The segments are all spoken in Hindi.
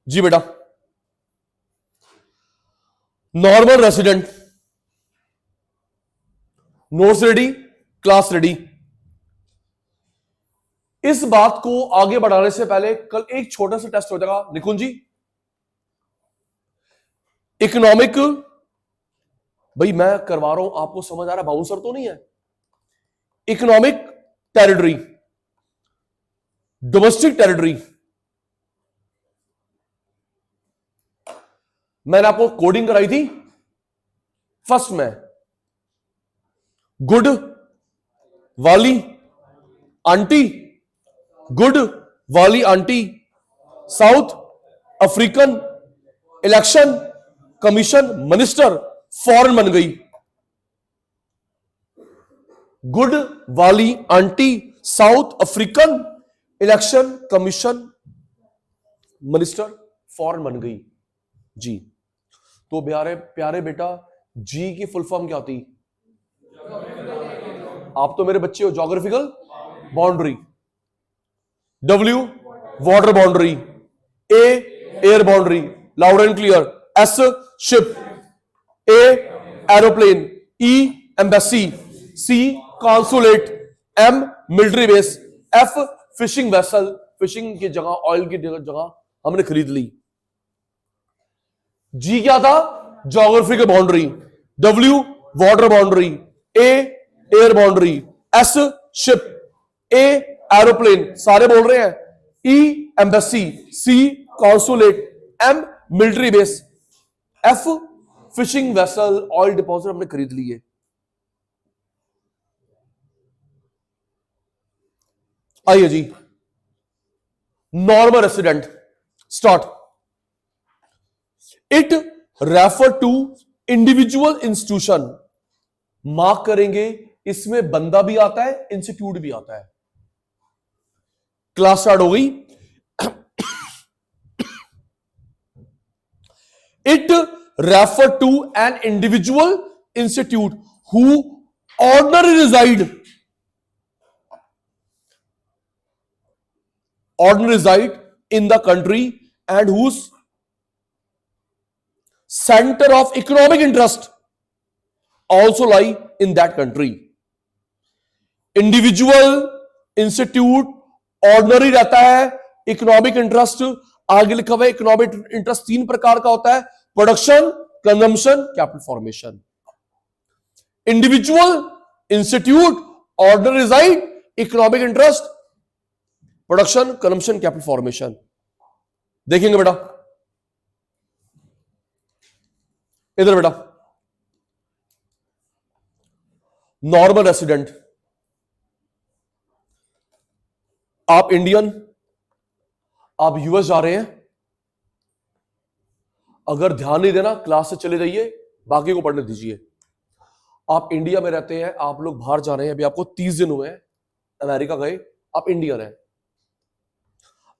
जी बेटा, normal resident, notes ready, class ready. इस बात को आगे बढ़ाने से पहले कल एक छोटा सा टेस्ट हो जाएगा निकुंज जी। इकोनॉमिक, भाई मैं करवा रहा हूं, आपको समझ आ रहा है, बाउंसर तो नहीं है। इकोनॉमिक टेरिटरी, डोमेस्टिक टेरिटरी, मैंने आपको कोडिंग कराई थी फर्स्ट में। गुड वाली आंटी, गुड वाली aunty, south African election commission minister foreign बन गई। गुड वाली aunty south African election commission minister foreign बन गई जी। तो प्यारे प्यारे बेटा, जी की फुल फॉर्म क्या होती? आप तो मेरे बच्चे हो। Geographical boundary, W water boundary, A air boundary, loud and clear, S ship, A aeroplane, E embassy, C consulate, M military base, F fishing vessel, fishing की जगह ऑयल की जगह हमने खरीद ली। जी क्या था? Geographical boundary, W water boundary, A air boundary, S ship, A aeroplane, सारे बोल रहे हैं, E embassy, C consulate, M military base, F fishing vessel, oil deposit हमने खरीद लिए। आइए जी, normal resident start. It refer to individual institution, mark करेंगे, इसमें बंदा भी आता है, इंस्टीट्यूट भी आता है। क्लास स्टार्ट हो गई। It refer to an individual institute who ordinary reside in the country and whose center of economic interest also lie in that country. Individual, institute, ordinary रहता है, इकोनॉमिक इंटरेस्ट आगे लिखा हुआ है। इकोनॉमिक इंटरेस्ट तीन प्रकार का होता है: production, consumption, capital formation. Individual, institute, ordinary reside, economic interest, production, consumption, capital formation. देखेंगे बेटा, इधर बेटा, नॉर्मल रेसिडेंट, आप इंडियन, आप यूएस जा रहे हैं, अगर ध्यान नहीं देना क्लास से चले जाइए, बाकी को पढ़ने दीजिए। आप इंडिया में रहते हैं, आप लोग बाहर जा रहे हैं, अभी आपको 30 दिन हुए हैं अमेरिका गए, आप इंडियन हैं।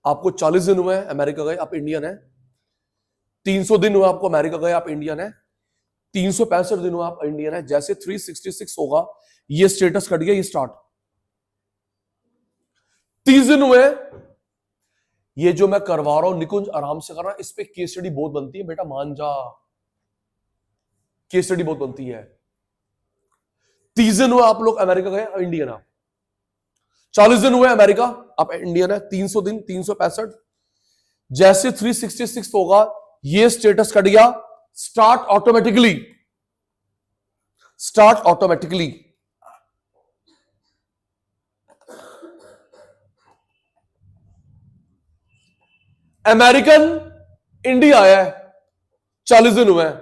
आपको 40 दिन हुए हैं अमेरिका गए, आप इंडियन हैं। 300 दिन हुए आपको अमेरिका गए, आप इंडियन हैं। 365 दिन हुए आप इंडियन हैं। जैसे 366 होगा, ये स्टेटस कट गया, ये स्टार्ट। 30 दिन हुए, ये जो मैं करवा रहा हूं निकुंज आराम से करना, इस पे केस स्टडी बहुत बनती है बेटा, मान जा, केस स्टडी बहुत बनती है। 30 दिन हुए आप लोग अमेरिका गए, इंडियन आप। 40 दिन हुए अमेरिका, आप इंडियन है। 300 दिन, 365, जैसे 366 होगा, ये स्टेटस कट गया, start automatically, start automatically. American India आया है, 40 दिन हुए हैं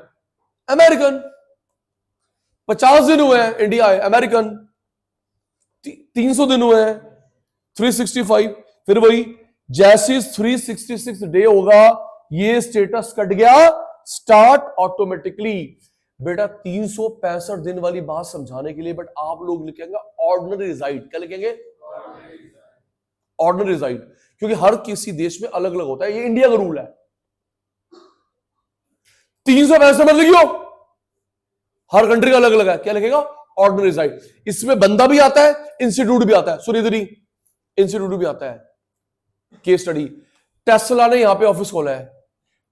अमेरिकन। 50 दिन हुए हैं इंडिया आए, अमेरिकन। 300 दिन हुए हैं, 365, फिर वही, जैसे 366 डे होगा, ये स्टेटस कट गया, स्टार्ट ऑटोमेटिकली। बेटा 365 दिन वाली बात समझाने के लिए, बट आप लोग लिखेंगे ऑर्डिनरी रिजाइड। क्या लिखेंगे? ऑर्डिनरी रिजाइड, क्योंकि हर किसी देश में अलग अलग होता है, ये इंडिया का रूल है। 365 मत लिखियो, हर कंट्री का अलग अलग है। क्या लिखेगा? Ordinary reside. इसमें बंदा भी आता है, इंस्टीट्यूट भी आता है। सुनिधरी, इंस्टीट्यूट भी आता है। केस स्टडी, टेस्ला ने यहां पे ऑफिस खोला है,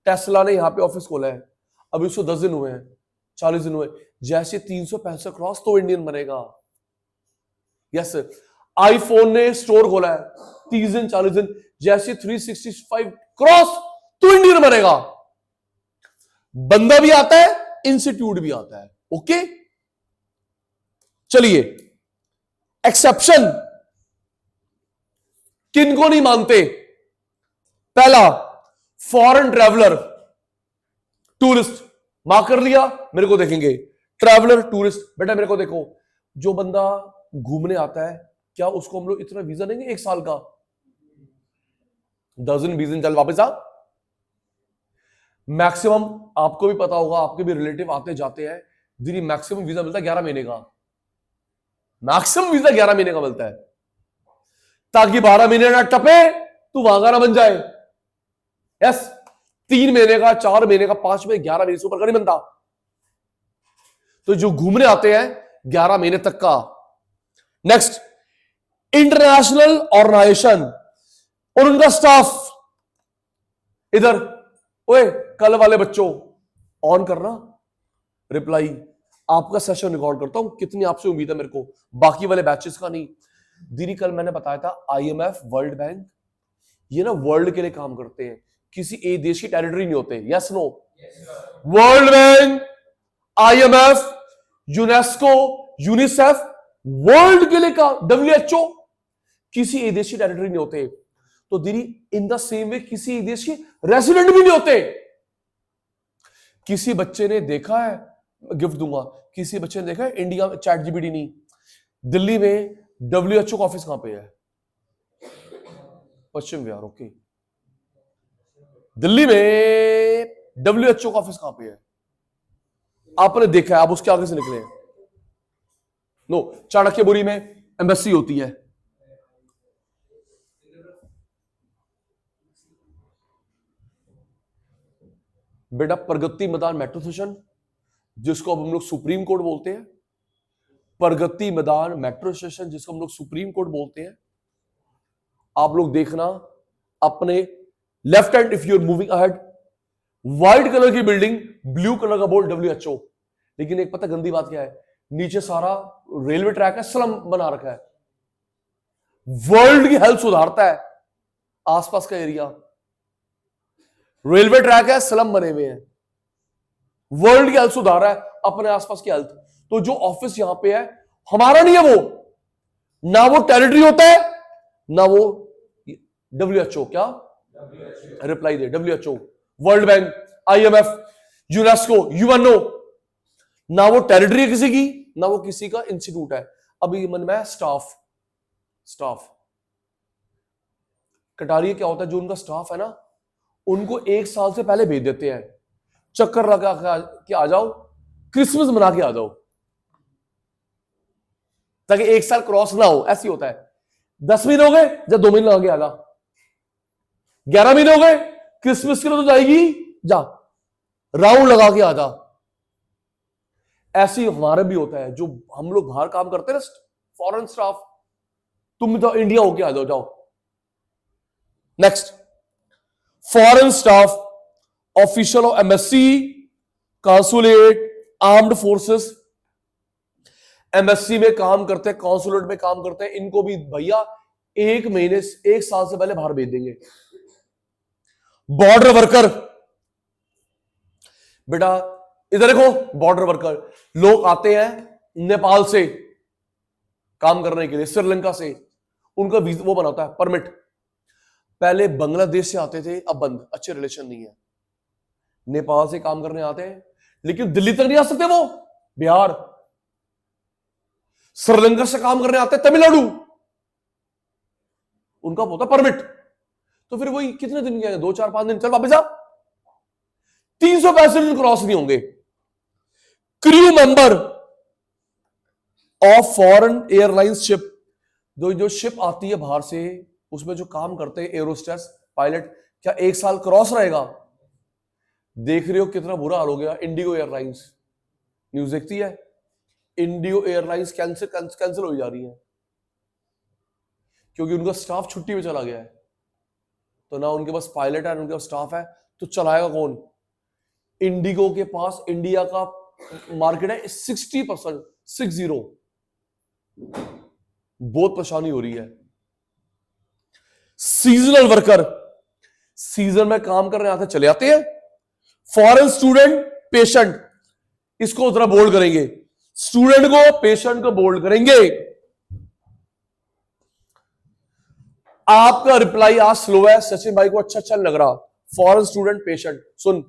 टेस्ला ने यहां पे ऑफिस खोला है, अभी 110 दिन हुए हैं, 40 दिन हुए, जैसे 365 क्रॉस तो इंडियन बनेगा। यस, आईफोन ने स्टोर खोला है, 30 दिन 40 दिन, जैसे 365 क्रॉस तो इंडियन बनेगा। बंदा भी आता है, इंस्टीट्यूट भी आता है। ओके, चलिए एक्सेप्शन किनको नहीं मानते? पहला, फॉरेन ट्रैवलर, टूरिस्ट, मार्क कर लिया, मेरे को देखेंगे। ट्रैवलर, टूरिस्ट, बेटा मेरे को देखो, जो बंदा घूमने आता है, क्या उसको हम लोग इतना वीजा देंगे 1 साल का? 10 दिन 20 दिन चल वापस आ। मैक्सिमम आपको भी पता होगा, आपके भी रिलेटिव आते जाते हैं, दिन मैक्सिमम वीजा मिलता है 11 महीने का। मैक्सिमम वीजा 11 महीने का मिलता है, ताकि 12 महीने ना टपे, तू वहां का ना बन जाए। यस, 3 महीने का, 4 महीने का, 5 महीने, 11 महीने से ऊपर का नहीं बनता। तो जो घूमने आते हैं 11 महीने तक का। नेक्स्ट, इंटरनेशनल ऑर्गेनाइजेशन और उनका स्टाफ। इधर ओए, कल वाले बच्चों ऑन करना रिप्लाई, आपका सेशन रिकॉर्ड करता हूं, कितनी आपसे उम्मीद है मेरे को, बाकी वाले बैचेस का नहीं। दीदी कल मैंने बताया था, आईएमएफ, वर्ल्ड बैंक, ये ना वर्ल्ड के लिए काम करते हैं, किसी एक देश की टेरिटरी नहीं होते। Yes no? World Bank, IMF, UNESCO, UNICEF, world के लिए काम, डब्ल्यूएचओ, किसी एक देश की टेरिटरी नहीं होते। तो दीदी इन द सेम वे किसी एक देश की रेसिडेंट भी नहीं होते। किसी बच्चे ने देखा है, गिफ्ट दूंगा, किसी बच्चे ने देखा है इंडिया में चैट जीपीटी नहीं, दिल्ली में डब्ल्यूएचओ का ऑफिस कहां पे है? पश्चिम विहार। ओके, दिल्ली में डब्ल्यूएचओ का ऑफिस कहां पे है? आपने देखा है, आप उसके आगे से निकले हैं? नो, चाणक्यपुरी में एम्बेसी होती है। बेटा प्रगति मैदान मेट्रो स्टेशन, जिसको अब हम लोग सुप्रीम कोर्ट बोलते हैं, प्रगति मैदान मेट्रो स्टेशन, जिसको हम लोग सुप्रीम कोर्ट बोलते हैं। आप लोग देखना अपने left hand, if you are moving ahead, white colour की बिल्डिंग, ब्लू कलर का बोर्ड डब्ल्यूएचओ। लेकिन एक पता गंदी बात क्या है, नीचे सारा रेलवे ट्रैक है, स्लम बना रखा है। वर्ल्ड की हेल्थ सुधारता है आसपास का एरिया, रेलवे ट्रैक है, स्लम बने हुए हैं, वर्ल्ड की हेल्थ सुधार रहा है, अपने आसपास की हेल्थ। तो जो ऑफिस यहां पे है, हमारा नहीं है वो, ना वो टेरिटरी होता है, ना वो डब्ल्यूएचओ। क्या reply they? WHO, world Bank, IMF, UNESCO, UNO, ना वो टेरिटरी है किसी की, ना वो किसी का इंस्टीट्यूट है। अभी मन में स्टाफ कटारिया क्या होता है, जो उनका स्टाफ है ना, उनको 1 साल से पहले भेज देते हैं, चक्कर लगा के आ जाओ, क्रिसमस मना के आ जाओ, ताकि 1 साल क्रॉस ना हो। ऐसी होता है। 10 महीने हो गए, जब 2 महीने लगा के आजा, 11 महीने हो गए, क्रिसमस के लिए तो जाएगी, जा राउंड लगा के आजा। ऐसे हमारे भी होता है, जो हम लोग बाहर काम करते हैं ना, फॉरेन स्टाफ, तुम तो इंडिया होके आ जाओ, जाओ। Next, foreign staff, official of MSc, consulate, armed forces, MSc में काम करते हैं, कॉन्सुलेट में काम करते हैं, इनको भी भैया 1 महीने 1 साल से पहले बाहर भेज देंगे। बॉर्डर वर्कर, बेटा इधर देखो, बॉर्डर वर्कर लोग आते हैं नेपाल से काम करने के लिए, श्रीलंका से, उनका वीजा वो बनाता है परमिट। पहले बांग्लादेश से आते थे, अब बंद, अच्छे रिलेशन नहीं है। नेपाल से काम करने आते हैं, लेकिन दिल्ली तक नहीं आ सकते वो, बिहार। श्रीलंका से काम करने आते हैं, तमिलनाडु, उनका होता परमिट। तो फिर वही कितने दिन के, 2 4 5 दिन, चल वापस आ। 365 दिन क्रॉस नहीं होंगे। Crew member of foreign airlines ship, जो शिप आती है बाहर से, उसमें जो काम करते हैं एरोस्टेस, पायलट, क्या 1 साल क्रॉस रहेगा? देख रहे हो कितना बुरा हाल हो गया। इंडिगो एयरलाइंस, न्यूज देखती है, इंडिगो एयरलाइंस कैंसिल हो जा रही है, क्योंकि उनका स्टाफ छुट्टी में चला गया है। तो ना उनके पास पायलट है, ना उनके पास स्टाफ है, तो चलाएगा कौन? इंडिगो के पास इंडिया का मार्केट है 60%, 60। बहुत परेशानी हो रही है। सीजनल वर्कर, सीजन में काम करने आते चले आते हैं। फॉरेन स्टूडेंट, पेशेंट, इसको जरा बोल्ड करेंगे, स्टूडेंट को पेशेंट को बोल्ड करेंगे। आपका रिप्लाई आज स्लो है, सचिन भाई को अच्छा लग रहा। फॉरेन स्टूडेंट, पेशेंट, सुन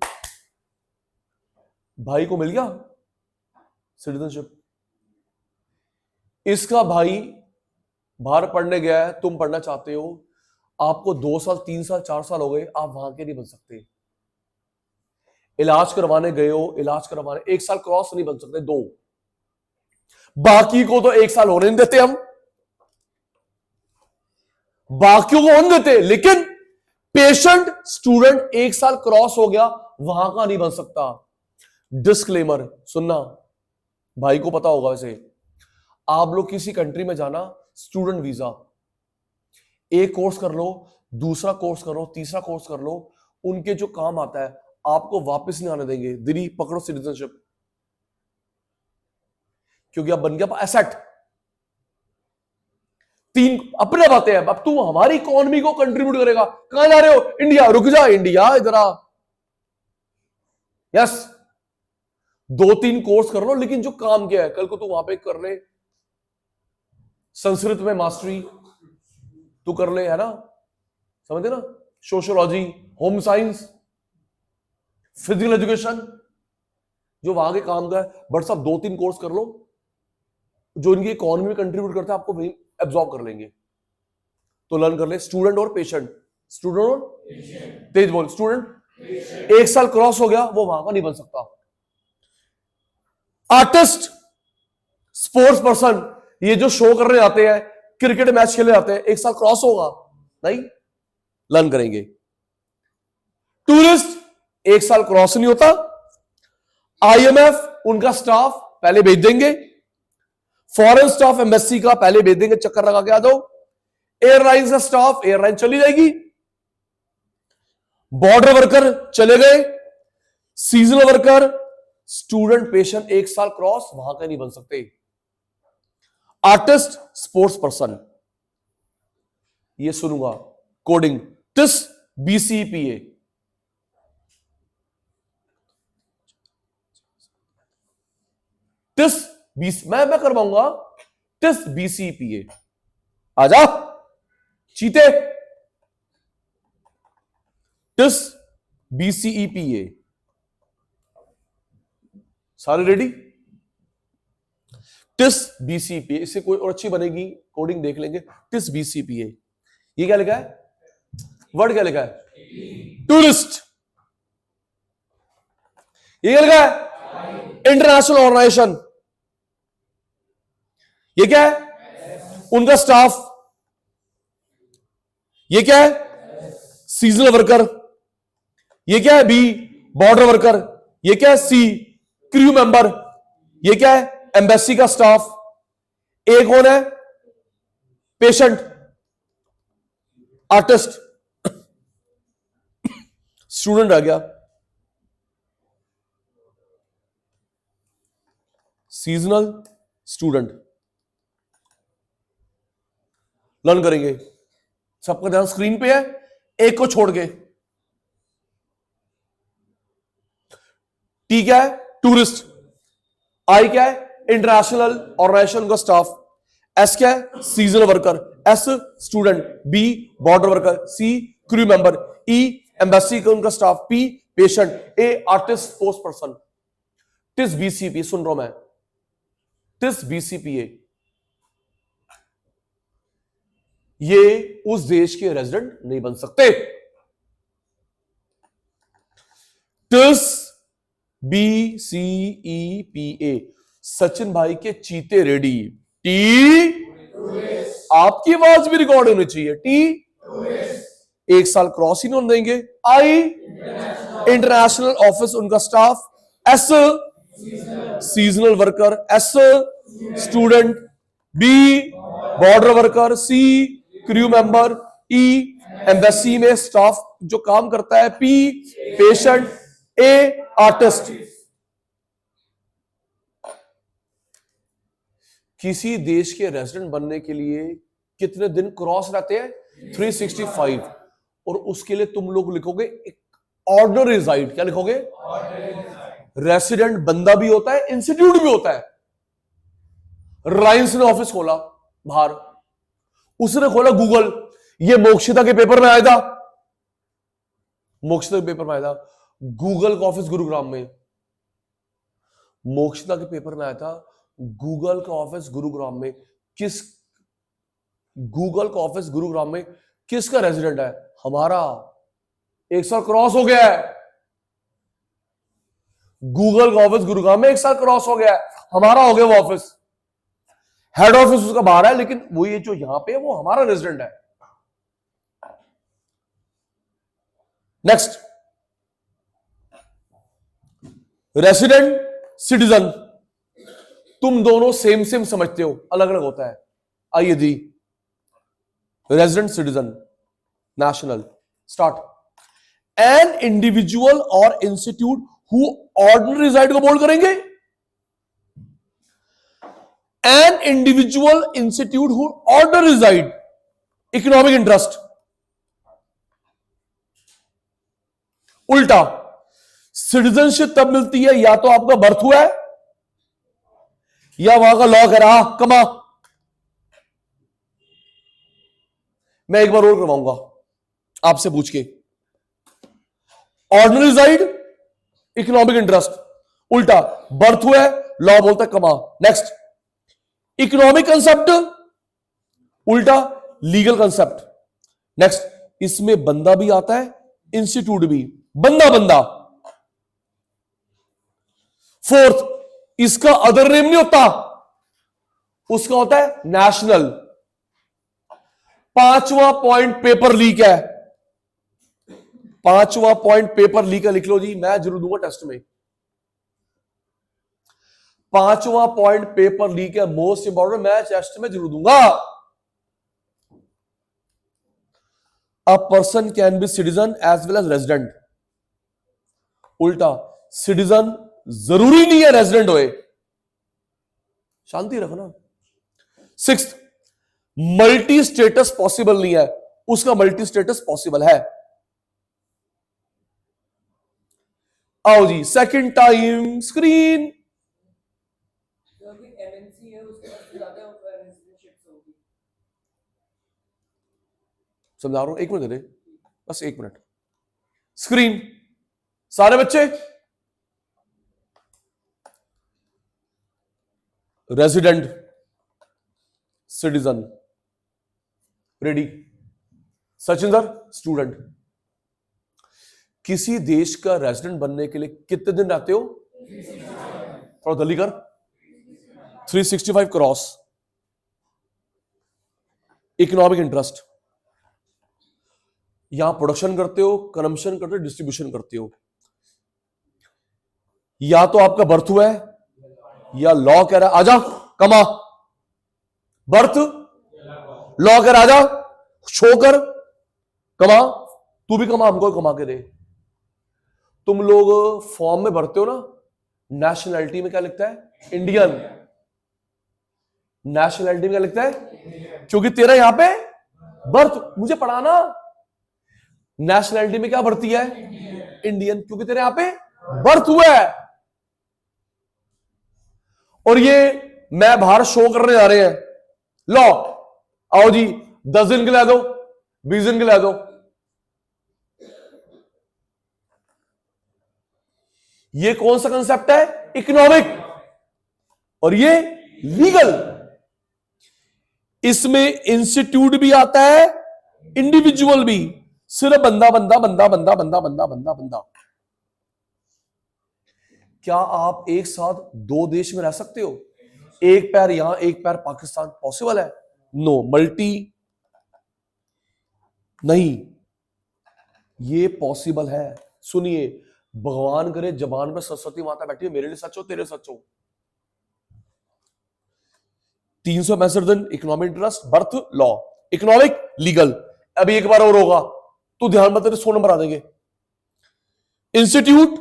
भाई को मिल गया सिटीजनशिप। इसका भाई बाहर पढ़ने गया है, तुम पढ़ना चाहते हो, आपको 2 साल 3 साल 4 साल हो गए, आप वहां के नहीं बन सकते। इलाज करवाने गए हो, इलाज करवाने 1 साल क्रॉस नहीं बन सकते, 2। बाकी को तो 1 साल होने नहीं देते हम, बाकियों को होने देते, लेकिन पेशेंट स्टूडेंट 1 साल क्रॉस हो गया, वहां का नहीं बन सकता। डिस्क्लेमर सुनना, भाई को पता होगा। वैसे आप लोग किसी कंट्री में जाना, स्टूडेंट वीजा, एक कोर्स कर लो, दूसरा कोर्स करो, तीसरा कोर्स कर लो, उनके जो काम आता है आपको वापस नहीं आने देंगे। दिल्ली पकड़ो सिटीजनशिप, क्योंकि अब बन गया एसेट। 3 अपने बातें हैं। अब तू हमारी इकोनॉमी को कंट्रीब्यूट करेगा, कहां जा रहे हो? इंडिया। रुक जा, इंडिया इधर आ। यस, 2-3 कोर्स कर लो, लेकिन जो काम किया है कल को तू वहां पे कर ले। संस्कृत में मास्टरी तू कर ले, है ना, समझे ना, sociology, home science, physical education, जो वहां के काम का है। बट साहब 2-3 कोर्स कर लो जो इनकी इकोनॉमी में कंट्रीब्यूट करता है, आपको वही एब्जॉर्ब कर लेंगे। तो लर्न कर ले। स्टूडेंट और पेशेंट, स्टूडेंट और तेज बोल, स्टूडेंट 1 साल क्रॉस हो गया, वो वहां का नहीं बन सकता। आर्टिस्ट, स्पोर्ट्स पर्सन, ये जो शो करने आते हैं, क्रिकेट मैच खेलने आते हैं, 1 साल क्रॉस होगा नहीं, लर्न करेंगे। टूरिस्ट 1 साल क्रॉस नहीं होता। IMF उनका स्टाफ पहले भेज देंगे, फॉरेन स्टाफ एम्बेसी का पहले भेज देंगे, चक्कर लगा के आ जाओ। एयरलाइन का स्टाफ, एयरलाइन चली जाएगी। बॉर्डर वर्कर चले गए। सीजनल वर्कर, स्टूडेंट, पेशेंट 1 साल क्रॉस वहां का नहीं बन सकते। आर्टिस्ट, स्पोर्ट्स पर्सन, ये सुनूंगा। कोडिंग, टिस BCPA, टिस मैं करवाऊंगा। टिस BCPA, आजा चीते। टिस BCEPA, सारे रेडी? टिस BCPA, इससे कोई और अच्छी बनेगी, कोडिंग देख लेंगे। टिस BCPA, ये क्या लिखा है? वर्ड क्या लिखा है? टूरिस्ट। ये क्या लिखा है? International organisation. ये क्या है? उनका स्टाफ। ये क्या है? Seasonal worker. ये क्या है? B, border worker. ये क्या है? C, crew member. ये क्या है? एम्बेसी का स्टाफ। एक कौन है? पेशेंट, आर्टिस्ट, स्टूडेंट आ गया। सीजनल, स्टूडेंट, लर्न करेंगे। सबका ध्यान स्क्रीन पे है, एक को छोड़ के। टी क्या है? टूरिस्ट। आई क्या है? इंटरनेशनल ऑर्गेनाइजेशन का स्टाफ। एस क्या है? Seasonal worker. S student. B border worker. C crew member. E embassy का उनका staff. P patient. A artist, sports person. टिस BCPA, सुन रहा हूं मैं, टिस BCPA, ये उस देश के रेजिडेंट नहीं बन सकते। टिस BCEPA, सचिन भाई के चीते रेडी। टी, आपकी आवाज भी रिकॉर्ड होनी चाहिए। टी, 1 साल क्रॉस ही नहीं होने देंगे। आई, इंटरनेशनल ऑफिस उनका staff. S, seasonal worker. S, student. B, border worker. C, crew member. E, embassy में स्टाफ जो काम करता है, P पेशेंट, A आर्टिस्ट। किसी देश के रेजिडेंट बनने के लिए कितने दिन क्रॉस रहते हैं? 365। और उसके लिए तुम लोग लिखोगे ऑर्डर रिजाइड। क्या लिखोगे? रेसिडेंट बंदा भी होता है, इंस्टीट्यूट भी होता है। राइंस ने ऑफिस खोला बाहर, उसने खोला गूगल। ये मोक्षिता के पेपर में आया था, मोक्षिता के पेपर में आया था। गूगल का ऑफिस गुरुग्राम में, मोक्षिता के पेपर में आया था गूगल का ऑफिस गुरुग्राम में। किस गूगल का ऑफिस गुरुग्राम में किसका रेजिडेंट है? हमारा। 1 साल क्रॉस हो गया है। गूगल का ऑफिस गुरुग्राम में 1 साल क्रॉस हो गया है, हमारा हो गया वो ऑफिस। हेड ऑफिस उसका बाहर है, लेकिन वो ये जो यहां पे है वो हमारा रेजिडेंट है। Next, resident citizen. तुम दोनों सेम सेम समझते हो, अलग अलग होता है। आइए जी, resident citizen national. Start. N individual और इंस्टीट्यूट हु ऑर्डिनरी रिजाइड को बोल्ड करेंगे। N individual institute who ordinary reside, economic interest. उल्टा, सिटीजनशिप तब मिलती है या तो आपका बर्थ हुआ है या वहां का लॉ कह रहा कमा। मैं एक बार और करवाऊंगा आपसे पूछ के। Ordinary reside, economic interest. उल्टा, बर्थ हुआ है, लॉ बोलता है कमा। नेक्स्ट, इकोनॉमिक कंसेप्ट, उल्टा लीगल कंसेप्ट। नेक्स्ट, इसमें बंदा भी आता है, इंस्टीट्यूट भी। बंदा बंदा। फोर्थ, इसका अदर नेम नहीं होता, उसका होता है नेशनल। 5वां पॉइंट पेपर लीक है। 5वां पॉइंट पेपर लीक है, लिख लो जी, मैं जरूर दूंगा टेस्ट में। 5वां पॉइंट पेपर लीक है, मोस्ट इंपॉर्टेंट, मैं टेस्ट में जरूर दूंगा। A person can be citizen as well as resident. उल्टा, सिटीजन जरूरी नहीं है रेजिडेंट होए। शांति रखना। 6th, मल्टी स्टेटस पॉसिबल नहीं है, उसका मल्टी स्टेटस पॉसिबल है। आओ जी, सेकंड टाइम स्क्रीन। एमएनसी है, उसके पास ज्यादा रेजिडेंशिप्स होगी। समझा रहा हूं, 1 मिनट दे दे, बस 1 मिनट। स्क्रीन सारे बच्चे। Resident citizen ready. Sachin sir student. किसी देश का रेजिडेंट बनने के लिए कितने दिन रहते हो? थोड़ा जल्दी कर। 365 क्रॉस। इकोनॉमिक इंटरेस्ट, यहां प्रोडक्शन करते हो, कंजम्पशन करते हो, डिस्ट्रीब्यूशन करते हो। या तो आपका बर्थ हुआ है या लॉ कह रहा है आजा कमा। बर्थ, लॉ कह रहा आजा शो कर कमा, तू भी कमा, हमको कमा के दे। तुम लोग फॉर्म में भरते हो ना, नेशनैलिटी में क्या लिखता है? इंडियन। नेशनैलिटी में क्या लिखता है? क्योंकि तेरा यहां पे बर्थ, मुझे पढ़ाना, नेशनैलिटी में क्या भरती है? इंडियन, क्योंकि तेरे यहां पे बर्थ हुआ है। और ये मैं बाहर शो करने जा रहे हैं लॉ। आओ जी, 10 दिन के ला दो, 20 दिन के ला दो। ये कौन सा कंसेप्ट है? इकोनॉमिक। और ये लीगल। इसमें इंस्टीट्यूट भी आता है, इंडिविजुअल भी। सिर्फ बंदा बंदा बंदा बंदा बंदा बंदा बंदा बंदा। क्या आप एक साथ 2 देश में रह सकते हो? एक पैर यहां, एक पैर पाकिस्तान, पॉसिबल है? नो, मल्टी नहीं, ये पॉसिबल है। सुनिए, भगवान करे जबान पे सरस्वती माता बैठी है, मेरे लिए सच हो, तेरे सच हो। 365 दिन economic interest, birth, law, economic, legal. अब एक बार और होगा तो ध्यान मत देना, 100 नंबर आ देंगे। Institute,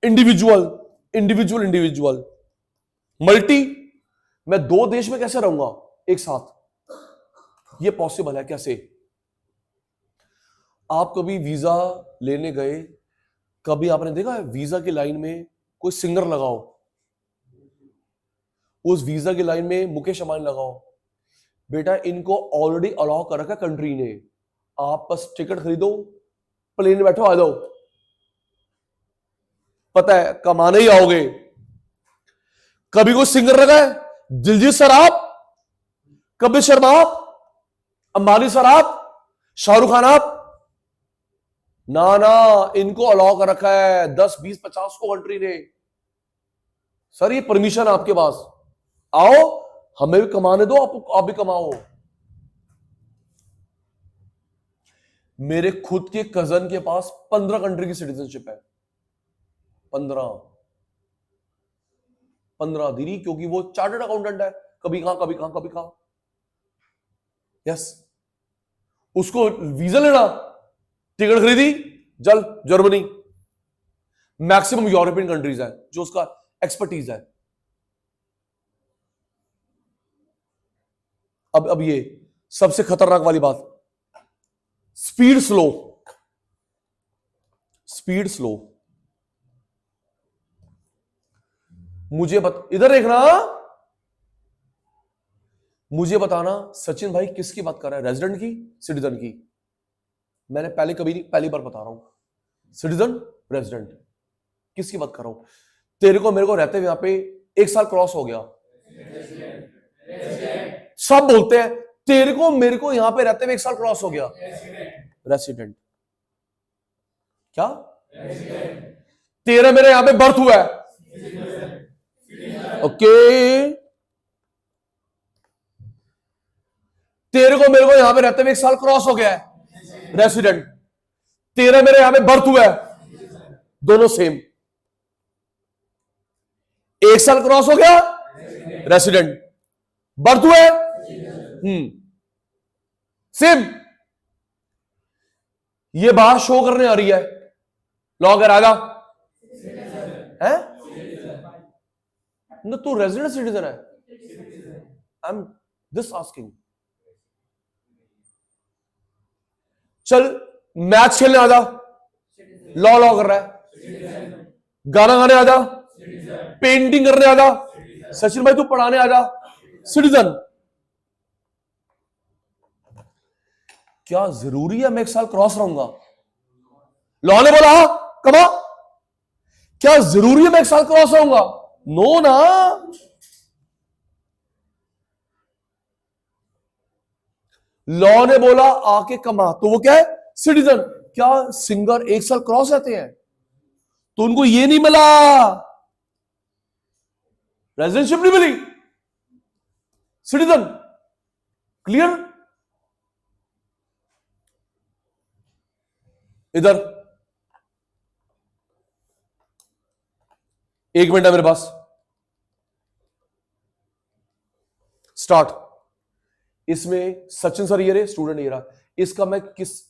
individual, individual individual, multi, मैं 2 देश में कैसे रहूंगा एक साथ, ये पॉसिबल है कैसे? आप कभी वीजा लेने गए, कभी आपने देखा है वीजा की लाइन में कोई सिंगर लगाओ, उस वीजा की लाइन में मुकेश अंबानी लगाओ? बेटा इनको ऑलरेडी अलाउ कर रखा कंट्री ने, आप बस टिकट खरीदो, प्लेन में बैठो, आ जाओ, पता है कमाने ही आओगे। कभी कोई सिंगर लगा है, दिलजीत सर आप, कपिल शर्मा आप, अंबानी सर आप, शाहरुख खान आप? ना ना, इनको अलाउ कर रखा है 10, 20, 50 को कंट्री ने। सर ये परमिशन आपके पास, आओ हमें भी कमाने दो, आप भी कमाओ। मेरे खुद के कजन के पास 15 कंट्री की सिटीजनशिप है, 15 दीदी, क्योंकि वो चार्टर्ड अकाउंटेंट है, कभी कहां कभी कहां कभी कहां। यस, उसको वीजा लेना, टिकट खरीदी, चल जर्मनी, मैक्सिमम यूरोपियन कंट्रीज है जो उसका एक्सपर्टीज है। अब ये सबसे खतरनाक वाली बात, स्पीड स्लो, स्पीड स्लो। मुझे इधर देखना, मुझे बताना सचिन भाई किसकी बात कर रहा है, रेजिडेंट की, सिटीजन की? मैंने पहले कभी नहीं, पहली बार बता रहा हूं, सिटीजन, रेजिडेंट, किसकी बात कर रहा हूं? तेरे को मेरे को रहते हुए यहां पे 1 साल क्रॉस हो गया, सब बोलते हैं तेरे को मेरे को यहां पे रहते हुए 1 साल क्रॉस हो गया, रेसिडेंट। क्या? तेरा मेरे यहां पे बर्थ हुआ है, ओके। तेरे को मेरे को यहां पे रहते हुए 1 साल क्रॉस हो गया है, रेसिडेंट। तेरा मेरे यहां पे बर्थ हुआ है, दोनों सेम। 1 साल क्रॉस हो गया, रेसिडेंट, बर्थ हुआ है, सेम। ये बाहर शो करने आ रही है, लॉगर आगा है ना, तू रेजिडेंट सिटीजन है? I am this asking. चल मैच खेलने आजा, लॉ लॉ कर रहा है, गाना गाने आजा, पेंटिंग करने आजा, सचिन भाई तू पढ़ाने आजा, सिटीजन। क्या जरूरी है मैं 1 साल क्रॉस रहूंगा? लॉ ने बोला कमा, क्या जरूरी है मैं 1 साल क्रॉस रहूंगा? नो ना। लॉ ने बोला आके कमा, तो वो क्या है, सिटीजन। क्या सिंगर 1 साल क्रॉस रहते हैं? तो उनको ये नहीं मिला, रेजिडेंशिप नहीं मिली, सिटीजन। क्लियर? इधर 1 मिनट है मेरे पास, स्टार्ट। इसमें सचिन सर ये रहे, स्टूडेंट ये रहा, इसका मैं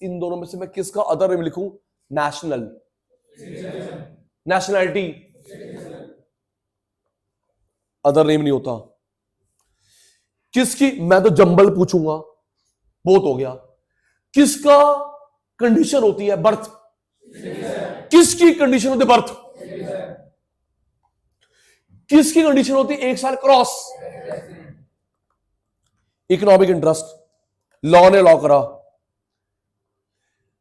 इन दोनों में से मैं किसका अदर नेम लिखूं? नेशनल, नेशनैलिटी, अदर नेम नहीं होता। किसकी? मैं तो जंबल पूछूंगा, बहुत हो गया। किसका कंडीशन होती है बर्थ? किसकी कंडीशन होती है बर्थ? किसकी कंडीशन होती है 1 साल क्रॉस? इकोनॉमिक इंटरेस्ट, लॉ ने लॉ करा।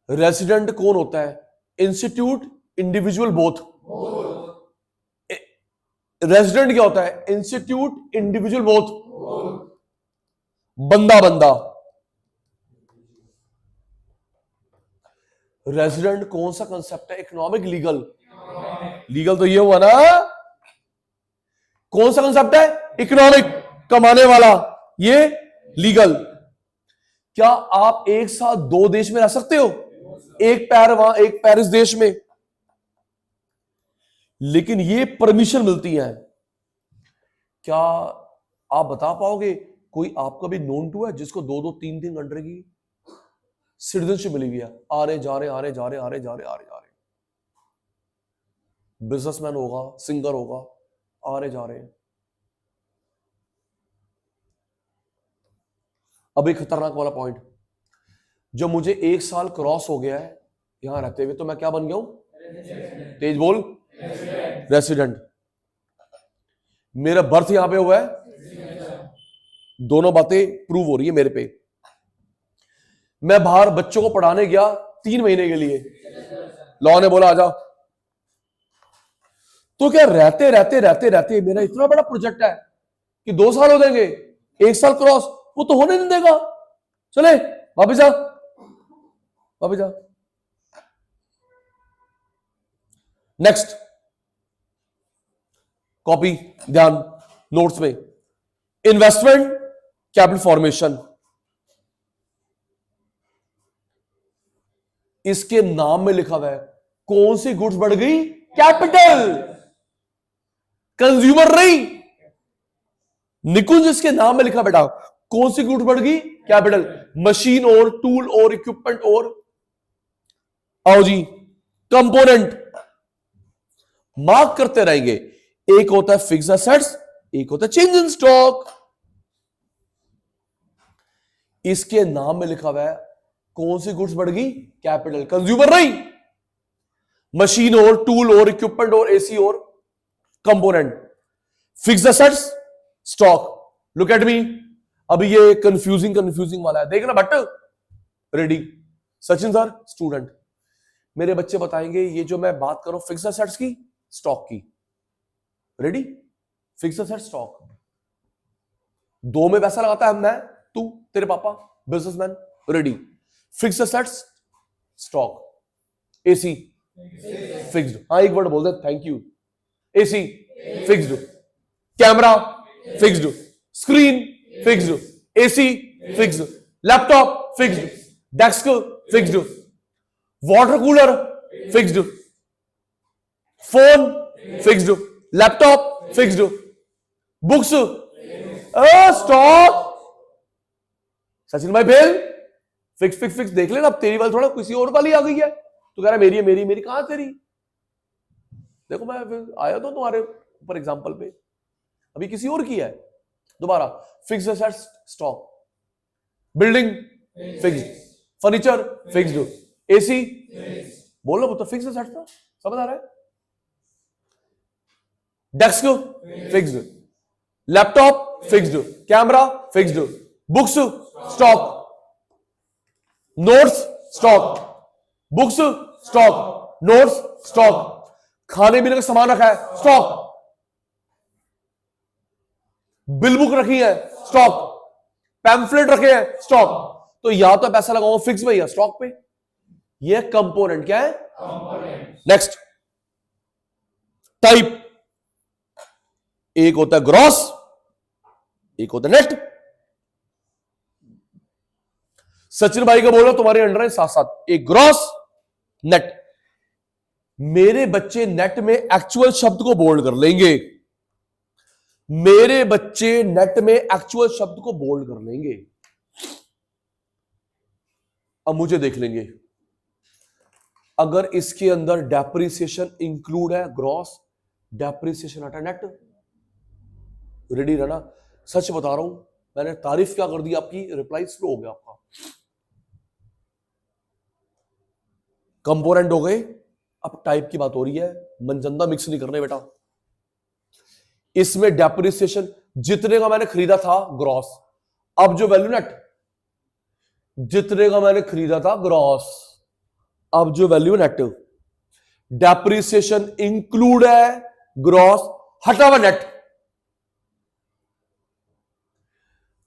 रेसिडेंट कौन होता है? Institute, individual, both. रेसिडेंट क्या होता है? Institute, individual, both. बंदा बंदा। रेसिडेंट कौन सा कंसेप्ट है? Economic, legal? लीगल तो ये हुआ ना, कौन सा कंसेप्ट है? इकोनॉमिक, कमाने वाला, ये लीगल। क्या आप एक साथ 2 देश में रह सकते हो? एक पैर वहां, एक पैर इस देश में, लेकिन ये परमिशन मिलती है। क्या आप बता पाओगे कोई आपका भी नोन टू है जिसको 2-2, 3-3 कंट्री की सिटीजनशिप मिली हुई है, आ रहे जा रहे, आ रहे जा रहे, आ रहे जा रहे, आ रहे जा रहे, बिजनेसमैन होगा, सिंगर होगा, आ रहे जा रहे। अब एक खतरनाक वाला पॉइंट, जब मुझे 1 साल क्रॉस हो गया है यहां रहते हुए, तो मैं क्या बन गया हूं? तेज बोल। रेसिडेंट। मेरा बर्थ यहां पे हुआ है, दोनों बातें प्रूव हो रही है मेरे पे। मैं बाहर बच्चों को पढ़ाने गया 3 महीने के लिए, लॉ ने बोला आजा। तो क्या रहते रहते रहते रहते मेरा इतना बड़ा प्रोजेक्ट है कि 2 साल हो देंगे, 1 साल क्रॉस वो तो होने नहीं देगा। चले वापिस जा, वापिस जा। नेक्स्ट कॉपी, ध्यान, नोट्स में इन्वेस्टमेंट कैपिटल फॉर्मेशन, इसके नाम में लिखा हुआ है कौन सी गुड्स बढ़ गई? कैपिटल, कंज्यूमर नहीं। निकुंज इसके नाम में लिखा बेटा, कौन सी गुड्स बढ़ गई? कैपिटल। मशीन और टूल और इक्विपमेंट और आओ जी कंपोनेंट मार्क करते रहेंगे। एक होता है फिक्स्ड एसेट्स, एक होता है चेंज इन स्टॉक। इसके नाम में लिखा हुआ है कौन सी गुड्स बढ़ गई? कैपिटल, कंज्यूमर नहीं। मशीन और टूल और इक्विपमेंट और एसी और component. Fixed assets, stock. Look at me, अभी ये कंफ्यूजिंग वाला है, देखना but ready. Sachin sir student, मेरे बच्चे बताएंगे ये जो मैं बात कर रहा हूं फिक्स्ड एसेट्स की, स्टॉक की। रेडी? Fixed assets, stock. 2 में पैसा लगाता है मैं, तू, तेरे पापा, businessman. Ready? Fixed assets, stock. AC fixed, हाँ एक वर्ड बोल दे, thank you. AC fixed, camera fixed, screen fixed, AC fixed, laptop fixed, desk fixed, water cooler fixed, phone fixed, laptop fixed, books stock. Sachin भाई फेल। फिक्स फिक्स फिक्स देख लेना, अब तेरी वाली थोड़ा किसी और वाली आ गई है, तो कह रहा मेरी है, मेरी मेरी कहां तेरी? देखो मैं आया तो तुम्हारे ऊपर एग्जांपल पे, अभी किसी और की है। दोबारा, fixed assets, stock. Building fixed, furniture fixed, AC बोलो वो तो फिक्स्ड एसेट्स था, समझ आ रहा है? Desk fixed, laptop fixed, camera fixed, books stock, notes stock, books stock, notes stock, खाने पीने का सामान रखा है स्टॉक, बिल बुक रखी है स्टॉक, पैम्फलेट रखे हैं स्टॉक। तो या तो पैसा लगाओ फिक्स में या स्टॉक पे। ये कंपोनेंट क्या है? नेक्स्ट टाइप, एक होता है ग्रॉस, एक होता है नेट। सचिन भाई को बोलो तुम्हारे अंडर है साथ साथ, एक ग्रॉस, नेट। मेरे बच्चे नेट में एक्चुअल शब्द को बोल्ड कर लेंगे, मेरे बच्चे नेट में एक्चुअल शब्द को बोल्ड कर लेंगे। अब मुझे देख लेंगे, अगर इसके अंदर डेप्रिसिएशन इंक्लूड है ग्रॉस, डेप्रिसिएशन हटा नेट। रेडी रहना, सच बता रहा हूं, मैंने तारीफ क्या कर दी आपकी, रिप्लाई स्लो हो गया आपका। कंपोनेंट हो गए, अब टाइप की बात हो रही है, मनचंदा मिक्स नहीं करने बेटा। इसमें डेप्रिसिएशन जितने का मैंने खरीदा था ग्रॉस, अब जो वैल्यू नेट, जितने का मैंने खरीदा था ग्रॉस, अब जो वैल्यू नेट। डेप्रिसिएशन इंक्लूड है ग्रॉस, हटा हुआ नेट।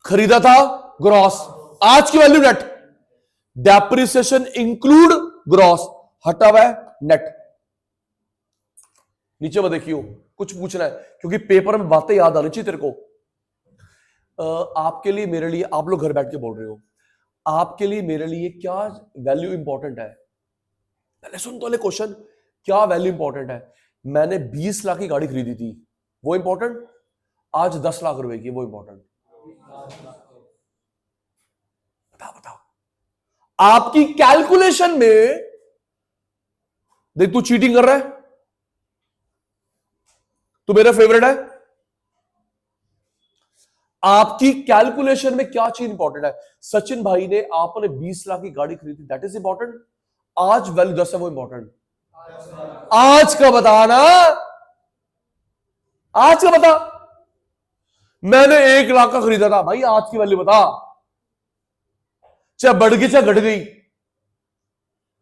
खरीदा था ग्रॉस, आज की value net. Depreciation include gross, हटा हुआ नेट। नीचे में देखियो, कुछ पूछना है क्योंकि पेपर में बातें याद आनी चाहिए तेरे को। आपके लिए मेरे लिए, आप लोग घर बैठ के बोल रहे हो, आपके लिए मेरे लिए क्या वैल्यू इंपॉर्टेंट है? पहले सुन तो ले क्वेश्चन, क्या वैल्यू इंपॉर्टेंट है? मैंने 20 लाख की गाड़ी खरीदी थी, वो इंपॉर्टेंट? आज 10 लाख रुपए की, वो इंपॉर्टेंट? बताओ बताओ। आपकी कैलकुलेशन में देख, तू चीटिंग कर रहा है, तू मेरा फेवरेट है। आपकी कैलकुलेशन में क्या चीज इंपॉर्टेंट है? सचिन भाई ने आपने 20 लाख की गाड़ी खरीदी, दैट इज इंपॉर्टेंट। आज वैल्यू 10 है, वो इंपॉर्टेंट। आज का बताना, आज का बता। मैंने 1 लाख का खरीदा था भाई, आज की वैल्यू बता, चाहे बढ़ गई चाहे घट गई,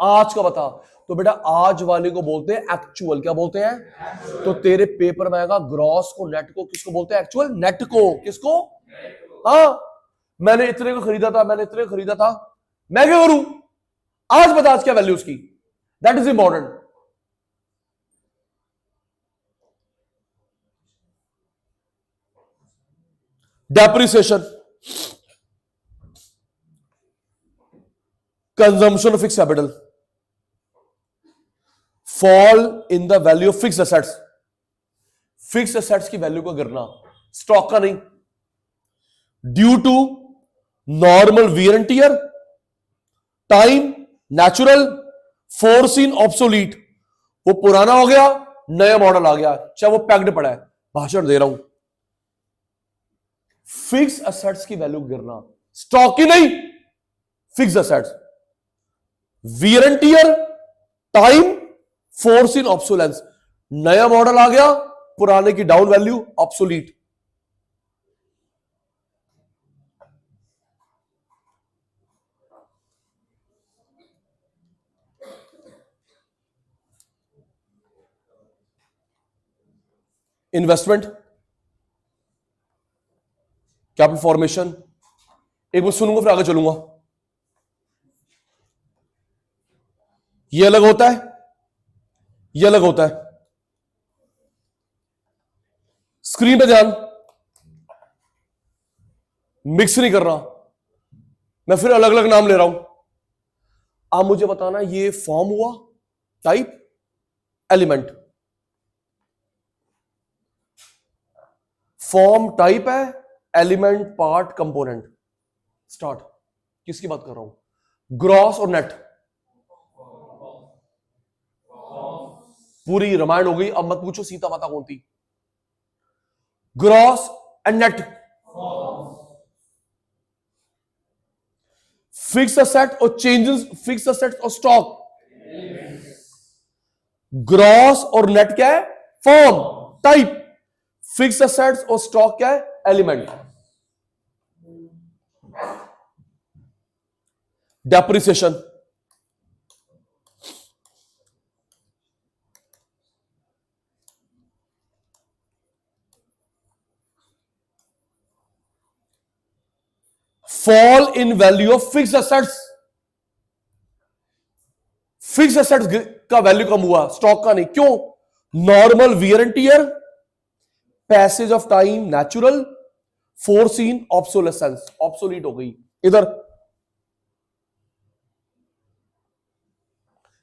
आज का बता। तो बेटा आज वाले को बोलते हैं एक्चुअल। क्या बोलते हैं? तो तेरे पेपर में आएगा ग्रॉस को, नेट को किसको बोलते हैं? एक्चुअल। नेट को किसको? हाँ, मैंने इतने का खरीदा था, मैंने इतने का खरीदा था, मैं क्या करूं? आज बता आज क्या वैल्यू उसकी, that is important. Depreciation, consumption of fix capital, fall in the value of fix assets. Fix assets की वैल्यू को गिरना, स्टॉक का नहीं, due to normal wear and tear, time, natural, foreseen, obsolete. वो पुराना हो गया, नया मॉडल आ गया, चाहे वो पैक्ड पड़ा है। भाषण दे रहा हूं। फिक्स एसेट्स की वैल्यू गिरना, स्टॉक की नहीं, fix assets, wear and tear, time, foreseen obsolescence. नया मॉडल आ गया, पुराने की down value, obsolete. Investment, capital formation. एक बार सुनूंगा फिर आगे चलूंगा। ये अलग होता है, ये अलग होता है। स्क्रीन पे ध्यान, मिक्स नहीं कर रहा मैं, फिर अलग अलग नाम ले रहा हूं। आप मुझे बताना, ये फॉर्म हुआ, टाइप, एलिमेंट। फॉर्म टाइप है, एलिमेंट पार्ट कंपोनेंट। स्टार्ट। किसकी बात कर रहा हूं? ग्रॉस और नेट। पूरी रामायण हो गई, अब मत पूछो सीता माता कौन थी। Gross and net. Fix asset और चेंजेस, फिक्स असेट और स्टॉक। ग्रॉस और नेट क्या है? Form, type. फिक्स असेट्स और स्टॉक क्या है? Element. Depreciation, fall in value of fix assets. Fix assets का वैल्यू कम हुआ, स्टॉक का नहीं। क्यों? Normal wear and tier, passage of time, natural, foreseen obsolescence, obsolete हो गई। इधर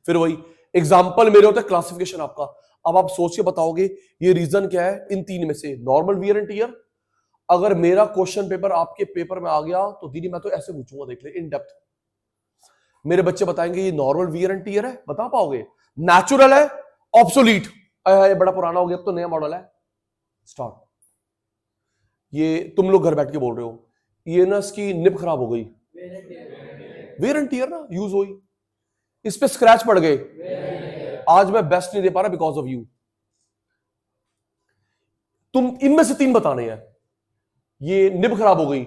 फिर वही एग्जाम्पल मेरे होता है, क्लासिफिकेशन आपका। अब आप सोच के बताओगे ये रीजन क्या है इन तीन में से? Normal wear and tier. अगर मेरा क्वेश्चन पेपर आपके पेपर में आ गया तो दीदी मैं तो ऐसे पूछूंगा, देख ले, इन डेप्थ। मेरे बच्चे बताएंगे ये नॉर्मल वियर एंड टियर है, बता पाओगे? नेचुरल है, ऑब्सोलीट, ये बड़ा पुराना हो गया, अब तो नया मॉडल है। स्टार्ट। ये तुम लोग घर बैठ के बोल रहे हो, ये ना इसकी निब खराब हो गई, वियर एंड टियर ना, यूज हुई, इस पे स्क्रैच पड़ गए, आज मैं बेस्ट नहीं दे पा रहा बिकॉज ऑफ यू। तुम इनमें से तीन बताने हैं। ये निब खराब हो गई,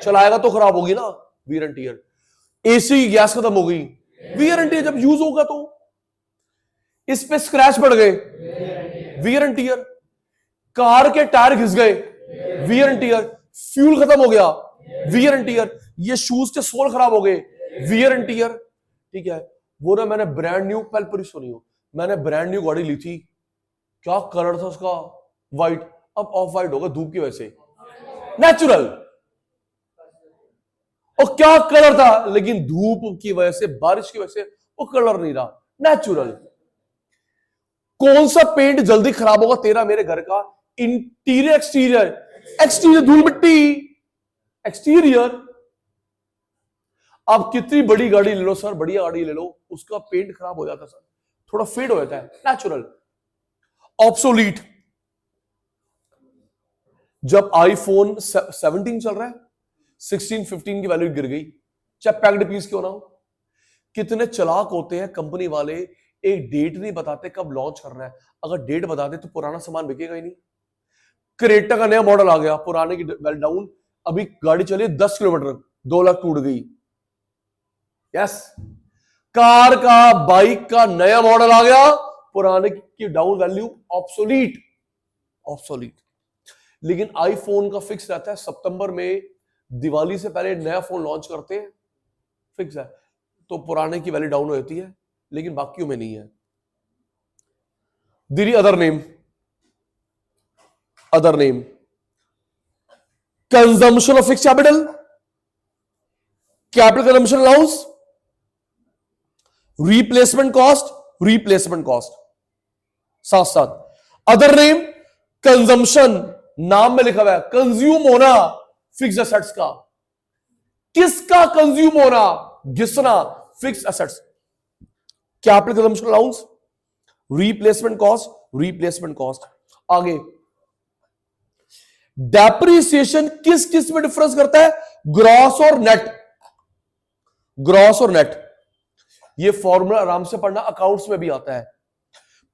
चलाएगा तो खराब होगी ना, wear and tier. AC gas खत्म हो गई, वियर एंड टियर। जब यूज होगा तो इस पे स्क्रैच पड़ गए, वियर एंड टियर। कार के टायर घिस गए, वियर एंड टियर। फ्यूल खत्म हो गया, वियर एंड टियर। ये शूज के सोल खराब हो गए, वियर एंड टियर। ठीक है, वो ना मैंने ब्रांड न्यू, पहले पूरी सुनी हो, मैंने ब्रांड न्यू गाड़ी ली थी, क्या कलर था उसका? व्हाइट। अब ऑफ व्हाइट होगा धूप की वजह से, नेचुरल। और क्या कलर था, लेकिन धूप की वजह से, बारिश की वजह से वो कलर नहीं रहा, नेचुरल। कौन सा पेंट जल्दी खराब होगा तेरा मेरे घर का? Interior, exterior? एक्सटीरियर धूल मिट्टी, एक्सटीरियर। आप कितनी बड़ी गाड़ी ले लो सर, बढ़िया गाड़ी ले लो, उसका पेंट खराब हो जाता है सर, थोड़ा फेड हो जाता है, नेचुरल, ऑब्सोलीट। जब आईफोन 17 चल रहा है, 16 15 की वैल्यू गिर गई, चाहे पैक्ड पीस क्यों ना हो। कितने चालाक होते हैं कंपनी वाले, एक डेट नहीं बताते कब लॉन्च कर रहा है, अगर डेट बता दे तो पुराना सामान बिकेगा ही नहीं। क्रेटा का नया मॉडल आ गया, पुराने की वेल डाउन, अभी गाड़ी चली 10 किलोमीटर, 2 लाख टूट गई। यस, कार का, बाइक का नया मॉडल आ गया, पुराने की डाउन वैल्यू, ऑब्सोलीट, ऑब्सोलीट। लेकिन आईफोन का फिक्स रहता है, सितंबर में दिवाली से पहले नया फोन लॉन्च करते हैं, फिक्स है, तो पुराने की वैल्यू डाउन हो जाती है, लेकिन बाकियों में नहीं है। दीरी other name, other name, consumption of fix capital, capital consumption allowance, replacement cost, replacement cost, साथ साथ अदर नेम, कंजम्पशन, नाम में लिखा हुआ है, कंज्यूम होना फिक्स एसेट्स का, किसका कंज्यूम होना, घिसना, fix assets, capital consumption allowance, replacement cost, replacement cost. आगे डेप्रिसिएशन किस किस में डिफरेंस करता है, ग्रॉस और नेट, ग्रॉस और नेट। ये फॉर्मूला आराम से पढ़ना, अकाउंट्स में भी आता है,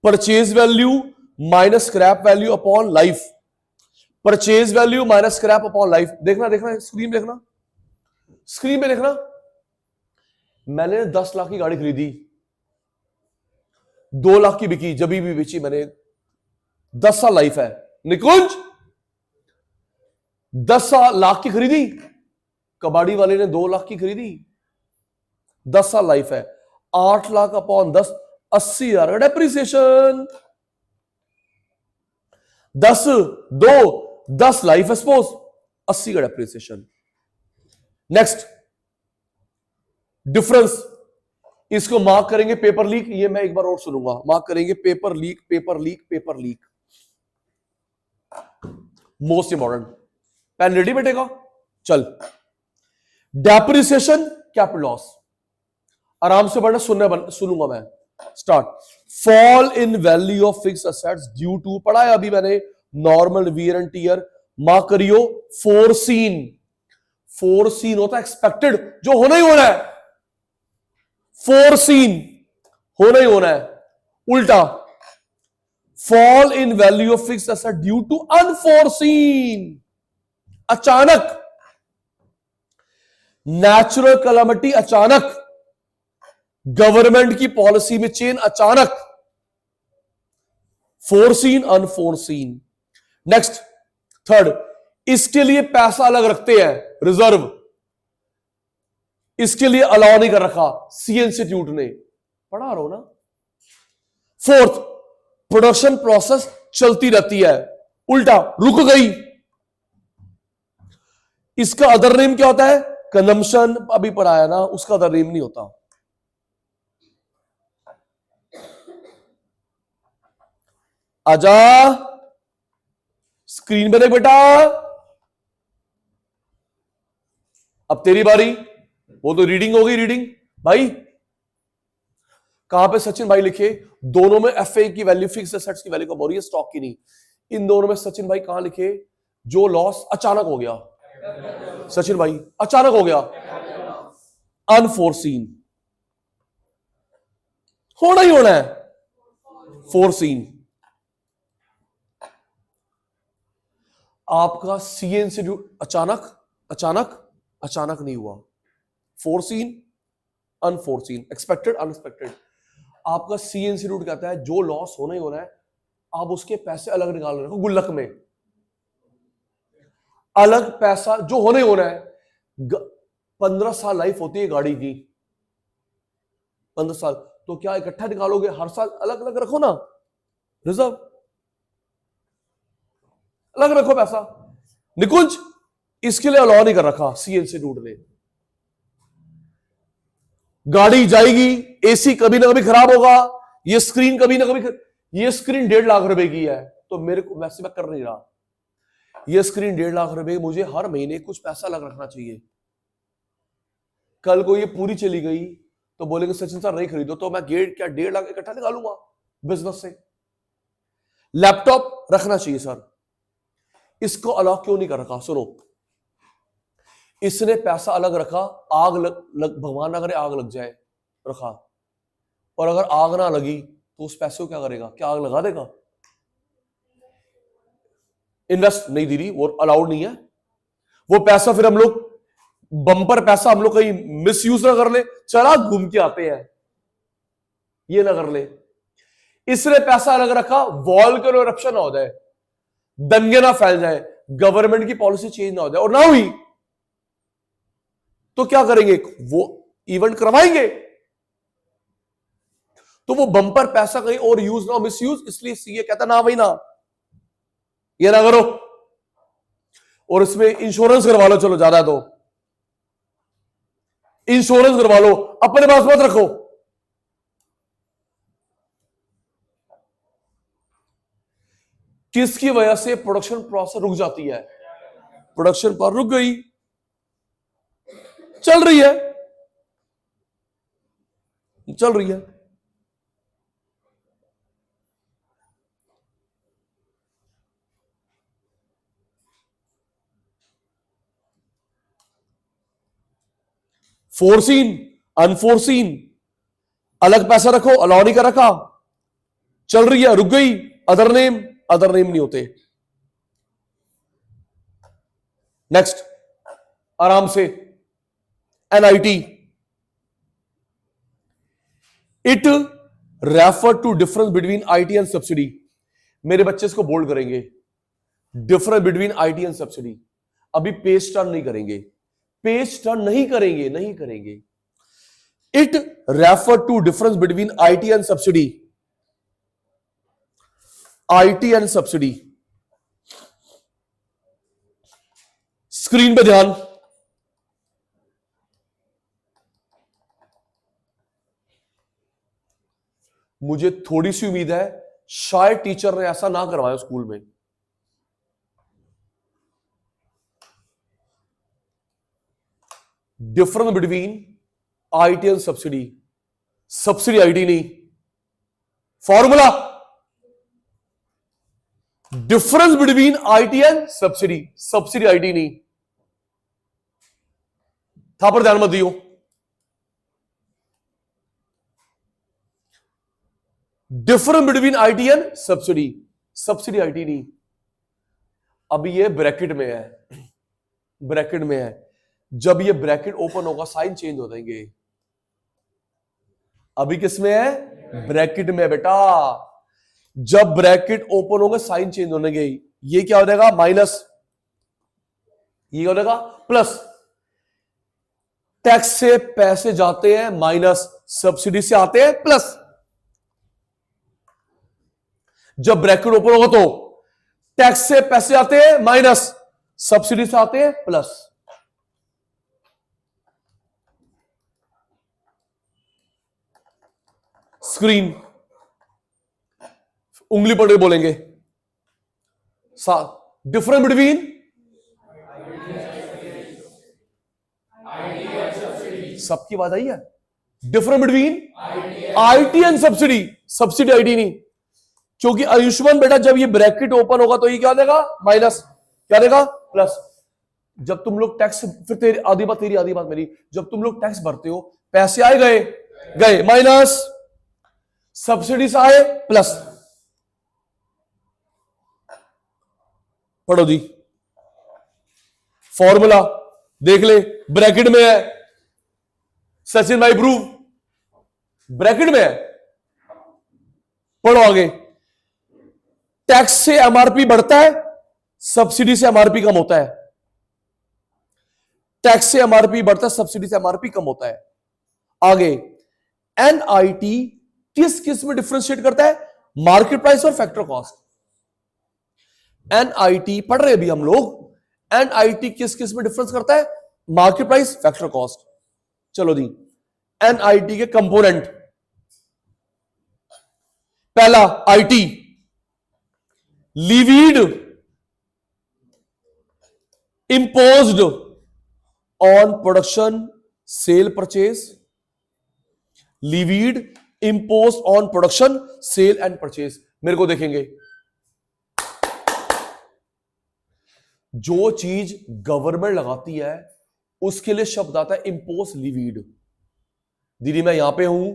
purchase value minus scrap value upon life, purchase value minus scrap upon life. देखना देखना स्क्रीन में देखना, स्क्रीन में देखना। मैंने 10 लाख की गाड़ी खरीदी, 2 लाख की बिकी, जब भी बेची मैंने, 10 साल लाइफ है। निकुंज 10 लाख की खरीदी, कबाड़ी वाले ने 2 लाख की खरीदी, 10 साल लाइफ है, 8 लाख अपॉन 10, 80,000 का डेप्रिसिएशन। 10 2 10 लाइफ है सपोज, 80 का डेप्रिसिएशन। नेक्स्ट डिफरेंस, इसको मार्क करेंगे पेपर लीक, ये मैं एक बार और सुनूंगा, मार्क करेंगे paper leak, paper leak, paper leak, most important. Pen ready बैठेगा, चल। डेप्रिसिएशन, कैपिटल लॉस, आराम से पढ़ना, सुनूंगा मैं, start. Fall in value of fix assets due to, पढ़ा है अभी मैंने, normal wear and tear, mark करियो, फोरसीन, फोरसीन होता है एक्सपेक्टेड, जो होना ही होना है, फोरसीन होना ही होना है, उल्टा fall in value of fix asset due to unforeseen, अचानक, नेचुरल कैलामिटी अचानक, गवर्नमेंट की पॉलिसी में चेंज अचानक, फोरसीन, अनफोरसीन। नेक्स्ट थर्ड, इसके लिए पैसा अलग रखते हैं, रिजर्व, इसके लिए अलाउ नहीं कर रखा सी इंस्टीट्यूट ने, पढ़ा रहा हो ना। फोर्थ, प्रोडक्शन प्रोसेस चलती रहती है, उल्टा रुक गई, इसका अदर नेम क्या होता है, कंजम्पशन, अभी पढ़ाया ना, उसका अदर नेम नहीं होता। आजा स्क्रीन पे देख बेटा, अब तेरी बारी, वो तो रीडिंग हो गई, रीडिंग भाई कहां पे सचिन भाई लिखे, दोनों में एफए की वैल्यू, फिक्स एसेट्स की वैल्यू कम हो रही है, स्टॉक की नहीं। इन दोनों में सचिन भाई कहां लिखे, जो लॉस अचानक हो गया, सचिन भाई अचानक हो गया, अनफोरसीन, होना ही होना है, फोरसीन। आपका सीए इंस्टीट्यूट अचानक, अचानक, अचानक नहीं हुआ, फोरसीन, अनफोरसीन, एक्सपेक्टेड, अनएक्सपेक्टेड। आपका सीए इंस्टीट्यूट कहता है जो लॉस होना ही होना है, आप उसके पैसे अलग निकाल रहे हो गुल्लक में, अलग पैसा जो होने होना है। 15 साल लाइफ होती है गाड़ी की, 15 साल, तो क्या इकट्ठा निकालोगे, हर साल अलग अलग रखो ना, रिजर्व अलग रखो पैसा। निकुंज इसके लिए अलाउ नहीं कर रखा सी इंस्टीट्यूट ने, गाड़ी जाएगी, एसी कभी ना कभी खराब होगा, ये स्क्रीन कभी ना कभी, ये स्क्रीन 1.5 लाख रुपए की है, तो मेरे को वैसे मैं कर नहीं रहा, ये स्क्रीन 1.5 लाख रुपए, मुझे हर महीने कुछ पैसा अलग रखना चाहिए। कल को ये पूरी चली गई तो बोलेंगे सचिन सर नहीं खरीदो, तो मैं गेट क्या 1.5 लाख इकट्ठा निकालूंगा बिजनेस से। लैपटॉप रखना चाहिए सर, इसको अलग क्यों नहीं कर रखा? सुनो, इसने पैसा अलग रखा, आग भगवान ना करे आग लग जाए, रखा, और अगर आग ना लगी तो उस पैसे को क्या करेगा? क्या आग लगा देगा? इन्वेस्ट नहीं दीदी, वो अलाउड नहीं है। वो पैसा फिर हम लोग बम्पर पैसा हम लोग कहीं मिस यूज ना कर ले, चला घूम के आते हैं, ये ना कर ले। इसने पैसा अलग रखा, वॉल्केनो इरप्शन ना हो जाए, दंगे ना फैल जाए, गवर्नमेंट की पॉलिसी चेंज ना हो जाए, और ना हुई तो क्या करेंगे? वो इवेंट करवाएंगे, तो वो बम्पर पैसा कहीं और यूज ना हो, मिस यूज, इसलिए सीए कहता ना भाई ना, ये ना करो, और इसमें इंश्योरेंस करवा लो, चलो ज्यादा तो इंश्योरेंस करवा लो, अपने पास मत रखो। किसकी वजह से प्रोडक्शन प्रोसेस रुक जाती है? प्रोडक्शन पर रुक गई, चल रही है, चल रही है। फोर्सीन, अनफोर्सीन, अलग पैसा रखो, अलाउ नहीं कर रखा, चल रही है, रुक गई, अदर नेम, अदर नेम नहीं होते। नेक्स्ट, आराम से, NIT, it refer to difference between IT and subsidy. मेरे बच्चे इसको बोल्ड करेंगे, difference between IT and subsidy. अभी पेज टर्न नहीं करेंगे, पेज टर्न नहीं करेंगे, नहीं करेंगे। It refer to difference between IT and subsidy, IT and subsidy. Screen पे ध्यान, मुझे थोड़ी सी उम्मीद है शायद टीचर ने ऐसा ना करवाया स्कूल में। Difference between IT and subsidy, subsidy IT नहीं, formula difference between IT and subsidy, subsidy IT नहीं। था पर ध्यान मत दियो, difference between IT and subsidy, subsidy IT नहीं। अभी ये ब्रैकेट में है, ब्रैकेट में है, जब ये ब्रैकेट ओपन होगा साइन चेंज हो जाएंगे। अभी किस में है? ब्रैकेट में बेटा। जब ब्रैकेट ओपन होगा साइन चेंज होने के, ये क्या हो जाएगा? माइनस, ये हो जाएगा प्लस। टैक्स से पैसे जाते हैं माइनस, सब्सिडी से आते हैं प्लस। जब ब्रैकेट ओपन होगा तो टैक्स से पैसे आते हैं माइनस, सब्सिडी से आते हैं प्लस। स्क्रीन, उंगली पकड़ के बोलेंगे, डिफरेंस बिटवीन सबकी बात आई है, difference between IT and subsidy, subsidy IT नहीं। क्योंकि आयुष्मान बेटा जब ये ब्रैकेट ओपन होगा तो ये क्या देगा? माइनस, क्या देगा? प्लस। जब तुम लोग टैक्स, फिर तेरी आधी बात तेरी आधी बात मेरी, जब तुम लोग टैक्स भरते हो, पैसे आए गए गए माइनस, सब्सिडी से आए प्लस। पढ़ो जी, फॉर्मूला देख ले, ब्रैकेट में है। सचिन भाई प्रूव, ब्रैकेट में है, पढ़ो आगे। टैक्स से एमआरपी बढ़ता है, सब्सिडी से एमआरपी कम होता है। टैक्स से एमआरपी बढ़ता है, सब्सिडी से एमआरपी कम होता है। आगे, एनआईटी किस किस में डिफरेंशिएट करता है? मार्केट प्राइस और फैक्टर कॉस्ट। एनआईटी पढ़ रहे अभी हम लोग, एनआईटी किस किस में डिफरेंस करता है? Market price, factor cost. चलो दी, एनआईटी के कंपोनेंट, पहला IT, levied imposed on production sale purchase, levied, impose on production, sale and purchase. मेरे को देखेंगे, जो चीज गवर्नमेंट लगाती है उसके लिए शब्द आता है इंपोज लीवीड। दीदी मैं यहां पे हूं,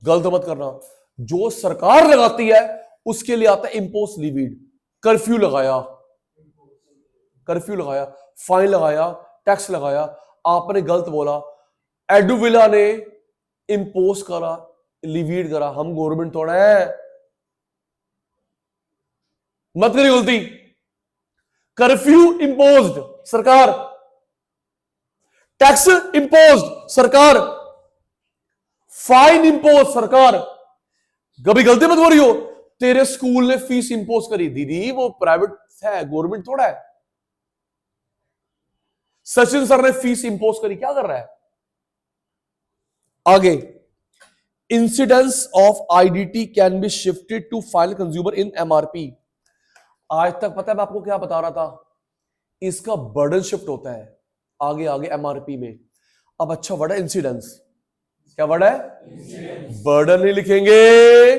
गलत मत करना। जो सरकार लगाती है उसके लिए आता है इंपोज लीवीड। कर्फ्यू लगाया, कर्फ्यू लगाया, फाइन लगाया, टैक्स लगाया, आपने गलत बोला। एडुविला ने इंपोज करा, लीवीड करा, हम गवर्नमेंट थोड़ा है, मत करिए गलती। कर्फ्यू इंपोज्ड सरकार, टैक्स इंपोज्ड सरकार, फाइन इंपोज सरकार। कभी गलती मत हो रही हो। तेरे स्कूल ने फीस इंपोज करी, दीदी वो प्राइवेट है, गवर्नमेंट थोड़ा है। सचिन सर ने फीस इंपोज करी, क्या कर रहा है? आगे, incidence of IDT can be shifted to final consumer in MRP. आज तक पता है मैं आपको क्या बता रहा था, इसका बर्डन शिफ्ट होता है आगे आगे एमआरपी में। अब अच्छा वर्ड है इंसिडेंस। क्या वर्ड है? बर्डन नहीं लिखेंगे,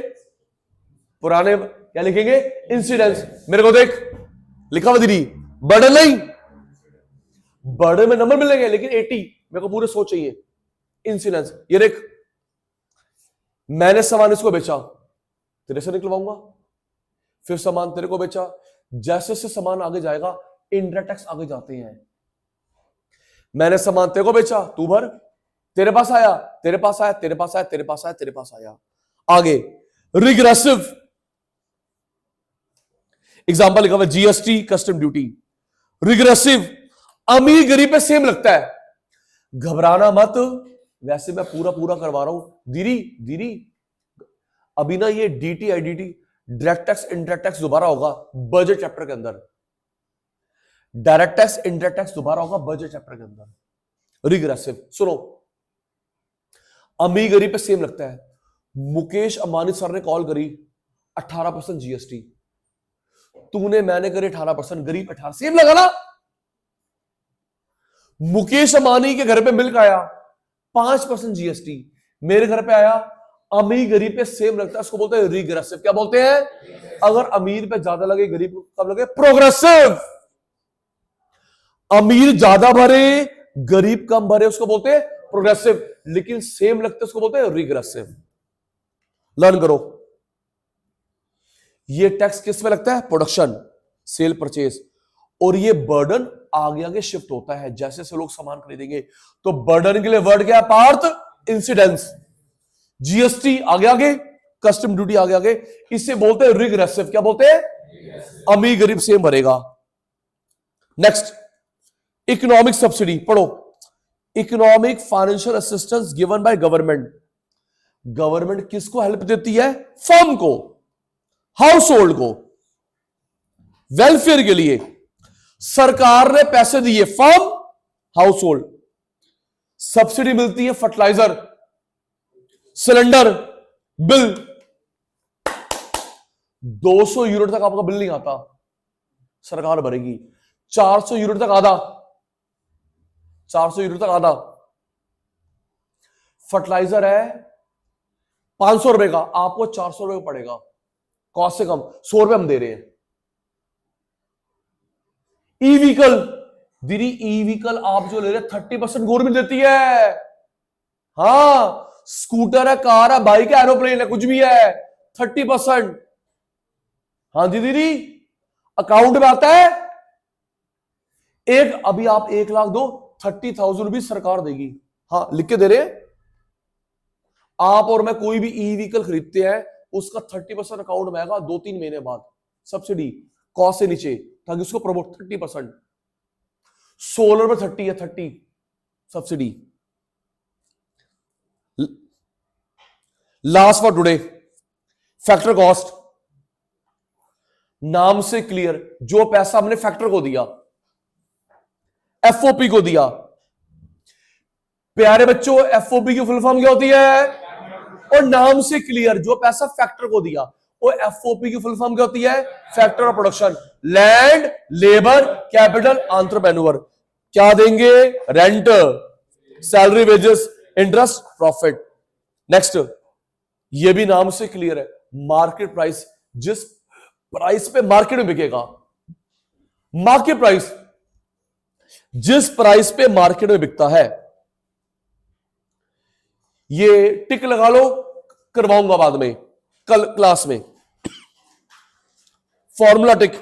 पुराने क्या लिखेंगे? इंसिडेंस। मेरे को देख लिखा हुआ दीदी, बर्डन नहीं, बर्डन में नंबर मिलेंगे लेकिन 80, मेरे को पूरे 100 चाहिए। इंसिडेंस, ये देख, मैंने सामान इसको बेचा, तेरे से निकलवाऊंगा, फिर सामान तेरे को बेचा, जैसे जैसे सामान आगे जाएगा इनडायरेक्ट टैक्स आगे जाते हैं। मैंने सामान तेरे को बेचा, तू भर, तेरे पास आया, तेरे पास आया, तेरे पास आया, तेरे पास आया, तेरे पास आया। आगे रिग्रेसिव, एग्जांपल लिखा हुआ जीएसटी, कस्टम ड्यूटी। रिग्रेसिव, अमीर गरीब पे सेम लगता है, घबराना मत, वैसे मैं पूरा पूरा करवा रहा हूं। दीदी दीदी अभी ना ये DT IDT, direct tax indirect tax दोबारा होगा बजट चैप्टर के अंदर। डायरेक्ट टैक्स इनडायरेक्ट टैक्स दोबारा होगा बजट चैप्टर के अंदर। रिग्रेसिव, सुनो, अमीर गरीब पे सेम लगता है। मुकेश अंबानी सर ने कॉल करी 18% जीएसटी, तूने मैंने करी 18%, गरीब 18, सेम लगा ना। मुकेश अंबानी के घर पे मिल्क आया 5% जीएसटी, मेरे घर पे आया, अमीर गरीब पे सेम लगता है, उसको बोलते हैं रिग्रेसिव। क्या बोलते हैं? अगर अमीर पे ज्यादा लगे, गरीब को कम लगे, प्रोग्रेसिव। अमीर ज्यादा भरे, गरीब कम भरे, उसको बोलते हैं प्रोग्रेसिव। लेकिन सेम लगते उसको बोलते हैं रिग्रेसिव। लर्न करो, ये टैक्स किस में लगता है? Production, sale, purchase. और ये बर्डन आगे आगे शिफ्ट होता है जैसे जैसे लोग सामान खरीदेंगे। तो बर्डन के लिए वर्ड क्या है? पार्थ, इंसिडेंस। जीएसटी आगे आगे, कस्टम ड्यूटी आगे आगे, इसे बोलते हैं रिग्रेसिव। क्या बोलते हैं? अमीर गरीब सेम भरेगा। नेक्स्ट, इकोनॉमिक सब्सिडी पढ़ो। Economic financial assistance given by government. Government किसको हेल्प देती है? फर्म को, हाउस होल्ड को, वेलफेयर के लिए। सरकार ने पैसे दिए, फर्म, हाउस होल्ड। सब्सिडी मिलती है फर्टिलाइजर, सिलेंडर, बिल। 200 यूनिट तक आपका बिल नहीं आता, सरकार भरेगी। 400 यूनिट तक आधा, 400 यूनिट तक आधा। फर्टिलाइजर है 500 रुपए का, आपको 400 रुपए का पड़ेगा, कॉस्ट से कम। 100 रुपए हम दे रहे हैं। ई व्हीकल, दीदी ई व्हीकल आप जो ले रहे हैं 30% गवर्नमेंट देती है। हाँ, स्कूटर है, कार है, बाइक है, एरोप्लेन है, कुछ भी है, 30%। हाँ जी दीदी, अकाउंट में आता है। एक अभी आप 1 लाख दो, 30,000 रुपीज सरकार देगी। हाँ, लिख के दे रहे हैं। आप और मैं कोई भी ई व्हीकल खरीदते हैं, उसका 30% अकाउंट में आएगा 2-3 महीने बाद, सब्सिडी, कॉस्ट से नीचे, ताकि उसको प्रमोट। 30%। सोलर में 30 है, 30 subsidy. Last for today, factor cost. नाम से क्लियर, जो पैसा हमने फैक्टर को दिया, एफओपी को दिया। प्यारे बच्चों, एफओपी की फुल फॉर्म क्या होती है? और नाम से क्लियर, जो पैसा फैक्टर को दिया, वो एफओपी की फुल फॉर्म क्या होती है? Factor of production, land, labour, capital, entrepreneur. क्या देंगे? Rent, salary, wages, interest, profit. Next, ये भी नाम से क्लियर है, मार्केट प्राइस, जिस प्राइस पे मार्केट में बिकेगा। मार्केट प्राइस, जिस प्राइस पे मार्केट में बिकता है। ये टिक लगा लो, करवाऊंगा बाद में कल क्लास में, फॉर्मूला टिक।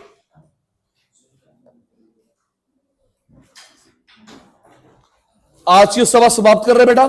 आज की सभा समाप्त कर रहे बेटा।